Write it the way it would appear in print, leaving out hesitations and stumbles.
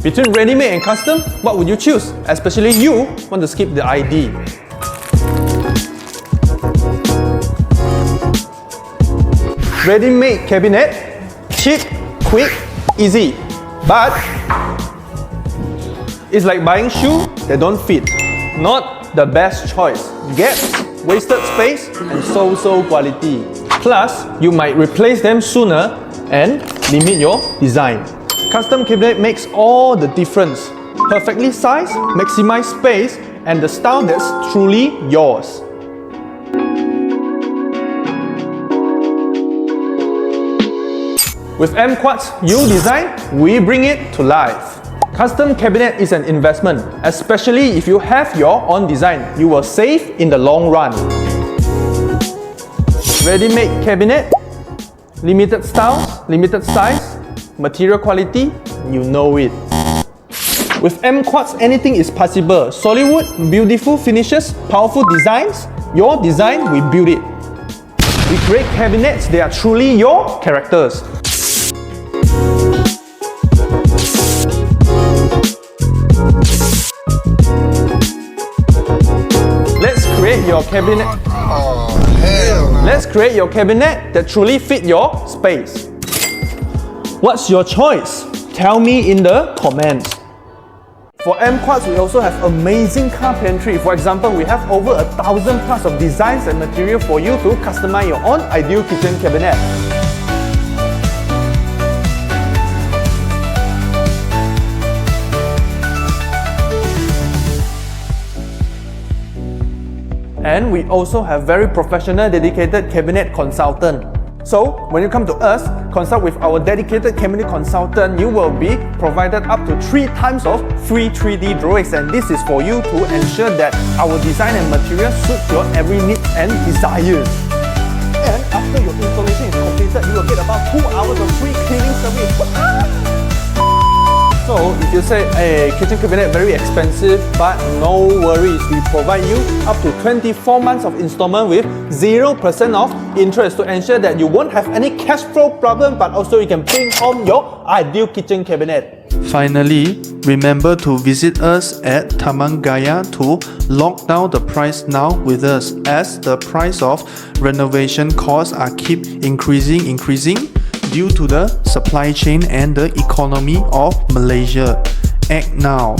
Between ready-made and custom, what would you choose? Especially you want to skip the ID. Ready-made cabinet, cheap, quick, easy. But it's like buying shoes that don't fit. Not the best choice. Get wasted space and so-so quality. Plus, you might replace them sooner and limit your design. Custom cabinet makes all the difference. Perfectly sized, maximize space, and the style that's truly yours. With AmpQuartz, you design, we bring it to life. Custom cabinet is an investment, especially if you have your own design. You will save in the long run. Ready-made cabinet, limited styles, limited size, material quality, you know it. With AmpQuartz, anything is possible. Solid wood, beautiful finishes, powerful designs. Your design, we build it. We create cabinets that are truly your characters. Let's create your cabinet. Let's create your cabinet that truly fit your space. What's your choice? Tell me in the comments. For AmpQuartz, we also have amazing carpentry. For example, we have over 1,000 plus of designs and material for you to customize your own ideal kitchen cabinet. And we also have very professional, dedicated cabinet consultant. So, when you come to us, consult with our dedicated cabinet consultant, you will be provided up to 3 times of free 3D drawings, and this is for you to ensure that our design and material suits your every need and desires. And after your installation is completed, you will get about 2 hours of free cleaning service. So, if you say, hey, kitchen cabinet very expensive, but no worries, we provide you up to 24 months of installment with 0% of interest to ensure that you won't have any cash flow problem, but also you can bring home your ideal kitchen cabinet. Finally, remember to visit us at Taman Gaya to lock down the price now with us, as the price of renovation costs are keep increasing due to the supply chain and the economy of Malaysia. Act now.